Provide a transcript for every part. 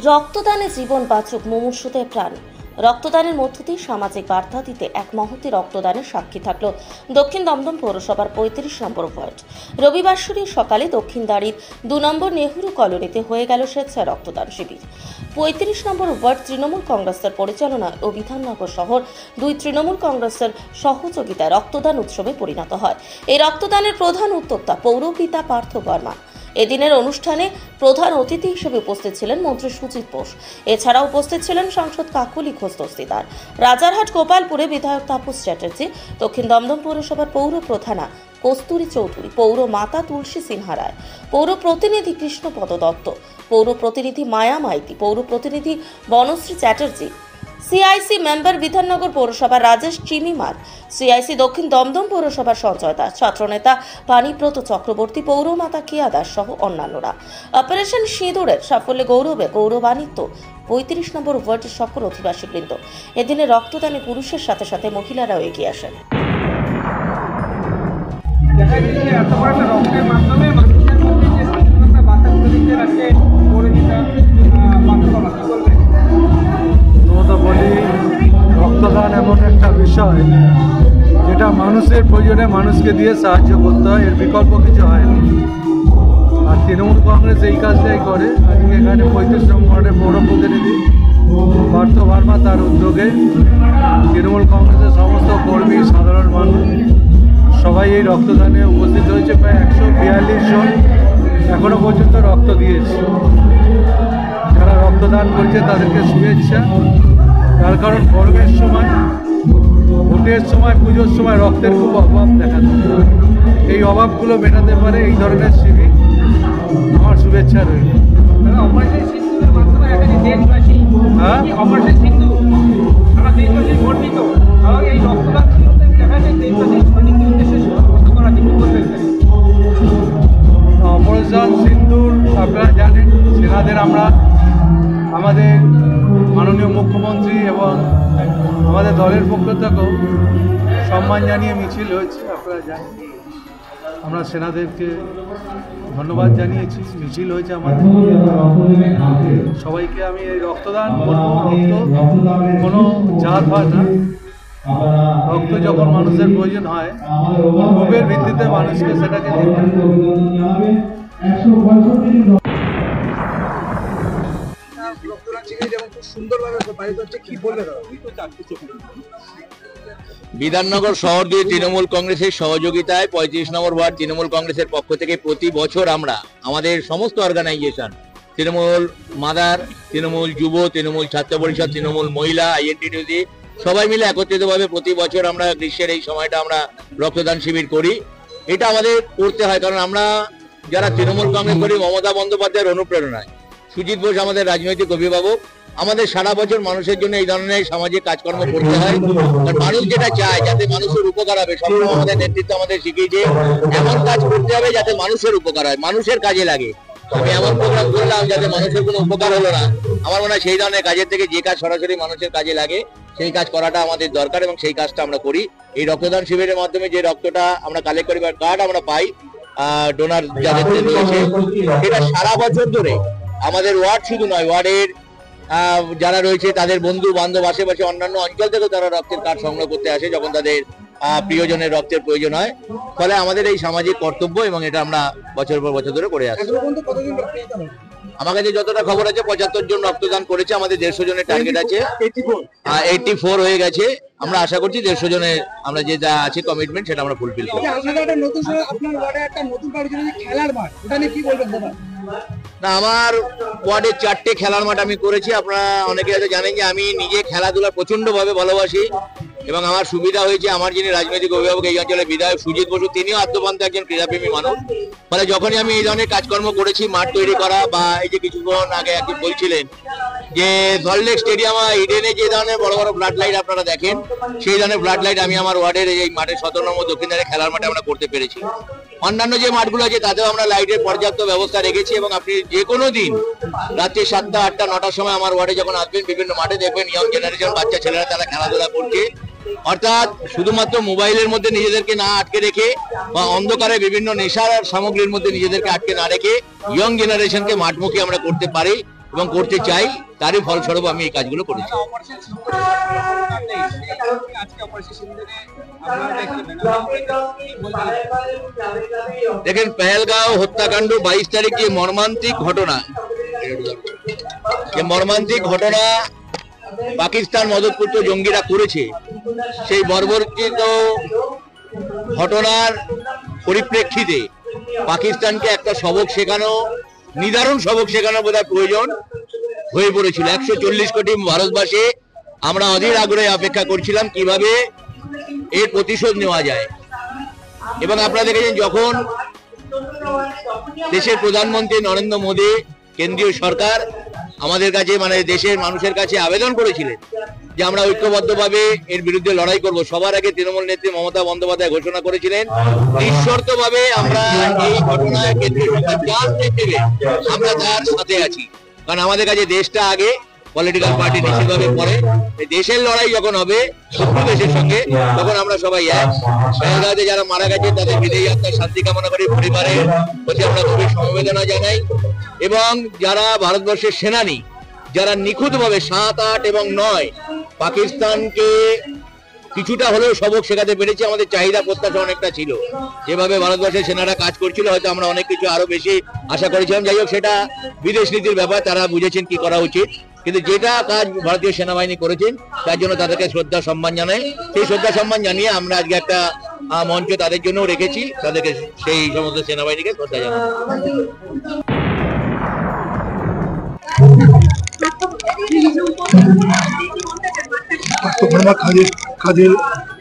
রক্তদানে জীবন বাঁচুক, মুমূর্ষুদের প্রাণ। রক্তদানের মধ্য দিয়ে সামাজিক বার্তা দিতে এক মহতী রক্তদানের সাক্ষী থাকল দক্ষিণ দমদম পৌরসভার ৩৫ নম্বর ওয়ার্ড। রবিবার সকালে দক্ষিণদাড়ির ২ নম্বর নেহরু কলোনিতে হয়ে গেল স্বেচ্ছায় রক্তদান শিবির। ৩৫ নম্বর ওয়ার্ড তৃণমূল কংগ্রেসের পরিচালনায় ও বিধাননগর শহর ২ তৃণমূল কংগ্রেসের সহযোগিতায় রক্তদান উৎসবে পরিণত হয়। এই রক্তদানের প্রধান উদ্যোক্তা পৌরপিতা পার্থ বর্মা। এদিনের অনুষ্ঠানে প্রধান অতিথি হিসেবে উপস্থিত ছিলেন মন্ত্রী সুজিত বোস। এছাড়া উপস্থিত ছিলেন সাংসদ কাকলি ঘোষ দস্তিদার, রাজারহাট গোপালপুরে বিধায়ক তাপস চ্যাটার্জি, দক্ষিণ দমদম পৌরসভার পৌর প্রধানা কস্তুরী চৌধুরী, পৌর মাতা তুলসী সিনহা রায়, পৌর প্রতিনিধি কৃষ্ণপদ দত্ত, পৌর প্রতিনিধি মায়া মাইতি, পৌর প্রতিনিধি বনশ্রী চ্যাটার্জি, সিআইসি মেম্বার বিধাননগর পৌরসভার রাজেশ চিমিমার, সিআইসি দক্ষিণ দমদম পৌরসভার সঞ্জয় দাস, ছাত্রনেতা পানিব্রত চক্রবর্তী, পৌরমাতা কিয়া দাস সহ অন্যান্যরা। অপারেশন সিঁদুরের সাফল্যে গৌরবে গৌরবান্বিত ৩৫ নম্বর ওয়ার্ডের সকল অধিবাসীবৃন্দ। এদিনে রক্তদানে পুরুষের সাথে সাথে মহিলারাও এগিয়ে আসেন। রক্তদান এমন একটা বিষয় যেটা মানুষের প্রয়োজনে মানুষকে দিয়ে সাহায্য করতে হয়, এর বিকল্প কিছু হয় না। আর তৃণমূল কংগ্রেস এই কাজটাই করে। আজকে এখানে ৩৫ নম্বরের পৌর প্রতিনিধি পার্থ বর্মা তার উদ্যোগে তৃণমূল কংগ্রেসের সমস্ত কর্মী, সাধারণ মানুষ সবাই এই রক্তদানে উপস্থিত হয়েছে। প্রায় ১৪২ জন এখনও পর্যন্ত রক্ত দিয়েছে। যারা রক্তদান করছে তাদেরকে শুভেচ্ছা। তার কারণ গরমের সময়, ভোটের সময়, পুজোর সময় রক্তের খুব অভাব দেখা যায়। এই অভাবগুলো মেটাতে পারে এই ধরনের শিবির। আমার শুভেচ্ছা রইল। অপারেশন সিন্দুর আপনারা জানেন, সেনাদের আমরা আমাদের মাননীয় মুখ্যমন্ত্রী এবং আমাদের দলের পক্ষ থেকেও সম্মান জানিয়ে মিছিল হয়েছে। আপনারা জানেন, আমরা সেনাদেরকে ধন্যবাদ জানিয়েছি। মিছিল হয়েছে আমাদের। সবাইকে আমি এই রক্তদান কোনো জাত হয় না। রক্ত যখন মানুষের প্রয়োজন হয়, ক্ষোভের ভিত্তিতে মানুষকে সেটাকে বিধাননগর শহর দিয়ে তৃণমূল কংগ্রেসের সহযোগিতায় ৩৫ নম্বর ওয়ার্ড তৃণমূল কংগ্রেসের পক্ষ থেকে প্রতি বছর আমরা আমাদের সমস্ত অর্গানাইজেশন, তৃণমূল মাদার, তৃণমূল যুব, তৃণমূল ছাত্র পরিষদ, তৃণমূল মহিলা, আইএনটিটিউসি সবাই মিলে একত্রিতভাবে প্রতি বছর আমরা গ্রীষ্মের এই সময়টা আমরা রক্তদান শিবির করি। এটা আমাদের করতে হয়, কারণ আমরা যারা তৃণমূল কংগ্রেস করি মমতা বন্দ্যোপাধ্যায়ের অনুপ্রেরণায়, সুজিত বোস আমাদের রাজনৈতিক অভিভাবক, আমাদের সারা বছর মানুষের জন্য এই ধরনের সামাজিক কাজকর্ম করতে হয়। কারণ মানুষ যেটা চায় যাতে মানুষের উপকার হবে, সবসময় আমাদের নেতৃত্ব আমাদের শিখিয়েছে এমন কাজ করতে হবে যাতে মানুষের উপকার হয়, মানুষের কাজে লাগে। আমি এমন প্রোগ্রাম করলাম যাতে মানুষের কোনো উপকার হলো না। আমার মনে হয় সেই ধরনের কাজের থেকে যে কাজ সরাসরি মানুষের কাজে লাগে সেই কাজ করাটা আমাদের দরকার এবং সেই কাজটা আমরা করি। এই রক্তদান শিবিরের মাধ্যমে যে রক্তটা আমরা কালেক্ট করি বা কার্ড আমরা পাই ডোনার যাদের রয়েছে, সেটা সারা বছর ধরে আমাদের ওয়ার্ড শুধু নয়, ওয়ার্ডের যারা রয়েছে তাদের বন্ধু বান্ধব, আশেপাশে অন্যান্য অঞ্চল থেকেও তারা রক্তের কার্ড সংগ্রহ করতে আসে যখন তাদের প্রিয়জনের রক্তের প্রয়োজন হয়। ফলে আমাদের এই সামাজিক কর্তব্য এবং এটা আমরা বছর পর বছর ধরে করে আসছি। আমার কাছে যতটা খবর আছে ৭৫ জন রক্তদান করেছে। আমাদের ১৫০ জনের টার্গেট আছে, 84 হয়ে গেছে। আমরা আশা করছি ১৫০ জনের আমরা যে যা আছে কমিটমেন্ট সেটা আমরা ফুলফিল করব। না, আমার ওয়ার্ডে ৪টে খেলার মাঠ আমি করেছি। আপনারা অনেকে হয়তো জানেন যে আমি নিজে খেলাধুলা প্রচন্ডভাবে ভালোবাসি এবং আমার সুবিধা হয়েছে আমার যিনি রাজনৈতিক অভিভাবক এই অঞ্চলের বিধায়ক সুজিত বসু, তিনিও আত্মবান্ত একজন ক্রীড়াপ্রেমী মানুষ। ফলে যখনই আমি এই ধরনের কাজকর্ম করেছি, মাঠ তৈরি করা বা এই যে কিছুক্ষণ আগে একজন বলছিলেন যে সল্টলেক স্টেডিয়াম ইডেনে যে ধরনের বড় বড় ফ্লাড লাইট আপনারা দেখেন, সেই ধরনের ফ্লাড লাইট আমি আমার ওয়ার্ডের এই মাঠের ১৭ নম্বর দক্ষিণধারে খেলার মাঠে আমরা করতে পেরেছি। অন্যান্য যে মাঠগুলো আছে তাতেও আমরা লাইটের পর্যাপ্ত ব্যবস্থা রেখেছি এবং আপনি যে কোনো দিন রাত্রি ৭টা, ৮টা, ৯টার সময় আমার ওয়ার্ডে যখন আসবেন বিভিন্ন মাঠে দেখবেন ইয়ং জেনারেশন বাচ্চা ছেলেরা তারা খেলাধুলা করছে। অর্থাৎ শুধুমাত্র মোবাইলের মধ্যে নিজেদেরকে না আটকে রেখে বা অন্ধকারে বিভিন্ন নেশার সামগ্রীর মধ্যে নিজেদেরকে আটকে না রেখে ইয়ং জেনারেশনকে মাঠমুখী আমরা করতে পারি, এবং করতে চাই, তারই ফলস্বরূপ আমি এই কাজগুলো করেছি। দেখেন, পেহেলগাঁও হত্যাকাণ্ড 22 তারিখ যে মর্মান্তিক ঘটনা পাকিস্তান মদতপুষ্ট জঙ্গিরা করেছে, সেই বর্বরচিত ঘটনার পরিপ্রেক্ষিতে পাকিস্তানকে একটা সবক শেখানো, নিদারুণ সবক শেখানো বোধহয় প্রয়োজন হয়ে পড়েছিল। 140 কোটি ভারতবাসী আমরা অধীর আগ্রহে অপেক্ষা করছিলাম কিভাবে এর প্রতিশোধ নেওয়া যায়। এবং আপনারা দেখেছেন, যখন দেশের প্রধানমন্ত্রী নরেন্দ্র মোদী, কেন্দ্রীয় সরকার আমাদের কাছে, মানে দেশের মানুষের কাছে আবেদন করেছিলেন যে আমরা ঐক্যবদ্ধভাবে এর বিরুদ্ধে লড়াই করব, সবার আগে তৃণমূল নেত্রী মমতা বন্দ্যোপাধ্যায় ঘোষণা করেছিলেন নিঃশর্তভাবে আমরা এই ঘটনায় কেন্দ্রীয় সরকার যা দেবে আমরা তার সাথে আছি। কারণ আমাদের কাছে দেশটা আগে, পলিটিক্যাল পার্টি নিশ্চিতভাবে পরে। দেশের লড়াই যখন হবে শত্রু দেশের সঙ্গে, তখন আমরা সবাই এক। পেহেলগাঁওতে যারা মারা গেছে তাদের বিদেয়ী আত্মার শান্তি কামনা করি, পরিবারের প্রতি আমরা গভীর সমবেদনা জানাই। এবং যারা ভারতবর্ষের সেনানী, যারা নিখুঁতভাবে 7, 8 এবং 9 পাকিস্তানকে কিছুটা হলেও সবক শেখাতে পেরেছে, আমাদের চাহিদা প্রত্যাশা অনেকটা ছিল। যেভাবে ভারতবর্ষের সেনারা কাজ করছিল, হয়তো আমরা অনেক কিছু আরো বেশি আশা করেছিলাম। যাই হোক, সেটা বিদেশ নীতির ব্যাপার, তারা বুঝেছেন কি করা উচিত। কিন্তু যেটা কাজ ভারতীয় সেনাবাহিনী করেছেন, তার জন্য তাদেরকে শ্রদ্ধা সম্মান জানাই। সেই শ্রদ্ধা সম্মান জানিয়ে আমরা আজকে একটা মঞ্চ তাদের জন্য রেখেছি, তাদেরকে, সেই সমস্ত সেনাবাহিনীকে শ্রদ্ধা জানাই।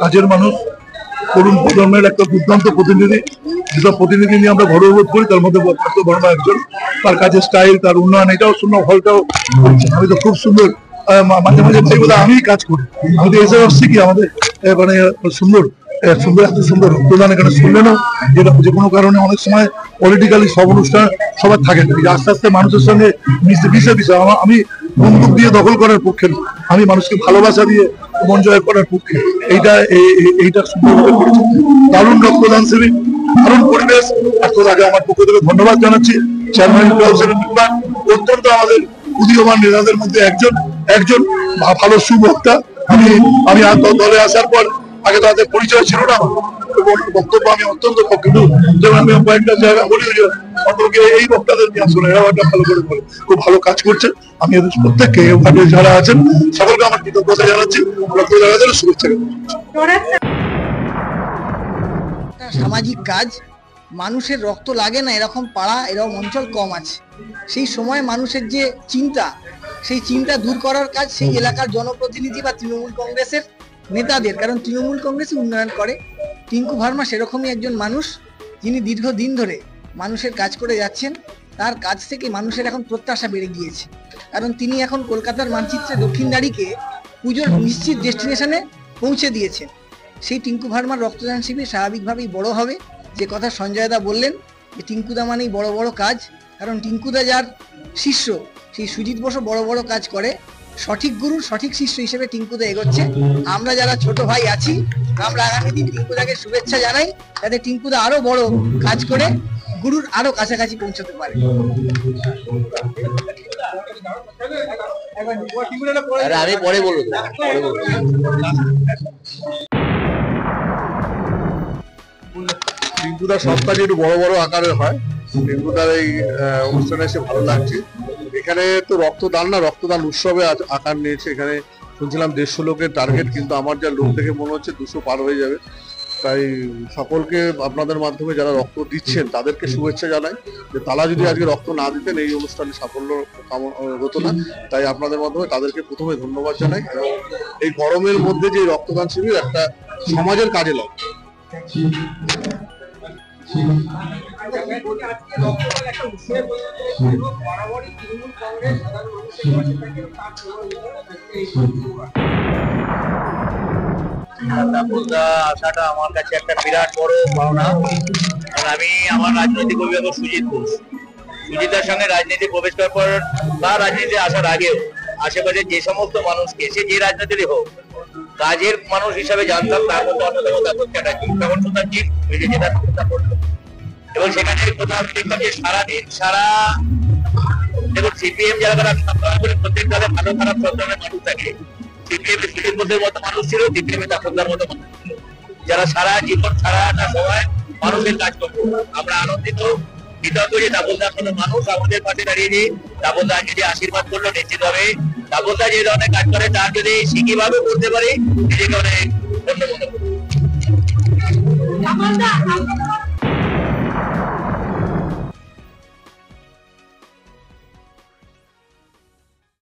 কাজের মানুষ, তরুণ প্রজন্মের একটা দুর্দান্ত প্রতিনিধি, যেসব প্রতিনিধি নিয়ে আমরা গর্ববোধ করি, তার মধ্যে পার্থ বর্মা একজন। তার কাজের স্টাইল, তার উন্নয়ন, এটাও শূন্য, ফলটাও আমি তো খুব সুন্দর। মাঝে মাঝে ভাই বলে আমি কাজ করি, আমি তো এসে আসছি কি আমাদের মানে সুন্দর এত সুন্দর রক্তদান এখানে শুনলেনও, যেটা যে কোনো কারণে অনেক সময় পলিটিক্যালি সব অনুষ্ঠান সবার থাকে না। আস্তে আস্তে মানুষের সঙ্গে মিশে আমি বন্দুক দিয়ে দখল করার পক্ষে না, আমি মানুষকে ভালোবাসা দিয়ে মন জয় করার পক্ষে। এইটা সুন্দরভাবে করেছে। দারুণ রক্তদান শিবির, দারুণ পরিবেশ। এত আগে আমার পক্ষ থেকে ধন্যবাদ জানাচ্ছি চেয়ারম্যান অত্যন্ত আমাদের উদীয়মান নেতাদের মধ্যে একজন ভালো সুবক্তা। আমি দলে আসার পর আগে তাদের পরিচয় ছিল না, বক্তব্য আমি অত্যন্ত পক্ষে, যেমন আমি কয়েকটা জায়গা বলি অন্তকে এই বক্তাদের নিয়ে আসলে এরাও একটা ভালো করে বলে, খুব ভালো কাজ করছে। আমি এদের প্রত্যেককে যারা আছেন সকলকে আমার কৃতজ্ঞতা জানাচ্ছি, শুভেচ্ছা। সামাজিক কাজ, মানুষের রক্ত লাগে না এরকম পাড়া, এরকম অঞ্চল কম আছে। সেই সময় মানুষের যে চিন্তা, সেই চিন্তা দূর করার কাজ সেই এলাকার জনপ্রতিনিধি বা তৃণমূল কংগ্রেসের নেতাদের। কারণ তৃণমূল কংগ্রেসই উন্নয়ন করে। টিঙ্কু ভার্মা সেরকমই একজন মানুষ, যিনি দীর্ঘদিন ধরে মানুষের কাজ করে যাচ্ছেন। তার কাজ থেকে মানুষের এখন প্রত্যাশা বেড়ে গিয়েছে, কারণ তিনি এখন কলকাতার মানচিত্রে দক্ষিণদাড়িকে পুজোর নিশ্চিত ডেস্টিনেশনে পৌঁছে দিয়েছেন। সেই টিঙ্কু ভার্মার রক্তদান শিবির স্বাভাবিকভাবেই বড় হবে। যে কথা সঞ্জয় দা বললেন যে টিঙ্কুদা মানেই বড় বড় কাজ, কারণ টিঙ্কুদা যার শিষ্য, সেই সুজিত বসু বড় বড় কাজ করে। সঠিক গুরুর সঠিক শিষ্য হিসেবে টিঙ্কুদা এগোচ্ছে। আমরা যারা ছোট ভাই আছি, আমরা আগামী দিন টিঙ্কুদাকে শুভেচ্ছা জানাই, যাতে টিঙ্কুদা আরো বড় কাজ করে গুরুর আরো কাছাকাছি পৌঁছতে পারে। আমি পরে বলবো। টিঙ্কুদার সব কাজ একটু বড় বড় আকারের হয়। টিঙ্কুদার এই অনুষ্ঠানে এসে ভালো লাগছে। এখানে তো রক্তদান না, রক্তদান উৎসবে আকার নিয়েছে। এখানে শুনছিলাম 150 লোকের টার্গেট, কিন্তু আমার যা লোক দেখে মনে হচ্ছে 200 পার হয়ে যাবে। তাই সকলকে আপনাদের মাধ্যমে যারা রক্ত দিচ্ছেন তাদেরকে শুভেচ্ছা জানাই, যে তারা যদি আজকে রক্ত না দিতেন এই অনুষ্ঠানে সাফল্য হতো না। তাই আপনাদের মাধ্যমে তাদেরকে প্রথমে ধন্যবাদ জানাই। এই গরমের মধ্যে যে রক্তদান শিবির একটা সমাজের কাজে লাগে। আসাটা আমার কাছে একটা বিরাট বড় পাওনা। আমি আমার রাজনৈতিক অভিভাবক সুজিত ঘোষ, সুজিতার সঙ্গে রাজনীতি প্রবেশ করার পর বা রাজনীতি আসার আগেও আশেপাশে যে সমস্ত মানুষকে, সে যে রাজনীতিরই হোক, কাজের মানুষ হিসাবে জানতাম। তার মধ্যে অন্যতম তাপস চ্যাটার্জি, তখন সুতারজি এবং সেখানে কোথাও দেখতাম যে সারাদিন সারা দেখুন সিপিএম যারা আমি সবসময় বলি প্রত্যেক দলে ভালো খারাপ সব ধরনের মানুষ থাকে। সিপিএম এ সুনীল বোসের মতো মানুষ ছিল, সিপিএম এ তাপসদার মতো মানুষ ছিল, যারা সারা জীবন সারাটা সময় মানুষের কাজ করতো। আমরা আনন্দিত কৃতজ্ঞ যে তাপসদার মতো মানুষ আমাদের পাশে দাঁড়িয়ে তাপসদা যে আশীর্বাদ করলো নিশ্চিত হবে তাপসদা যে ধরনের কাজ করে তার যদি শিখিভাবে করতে পারি নিজেকে অনেক ধন্য মনে করি।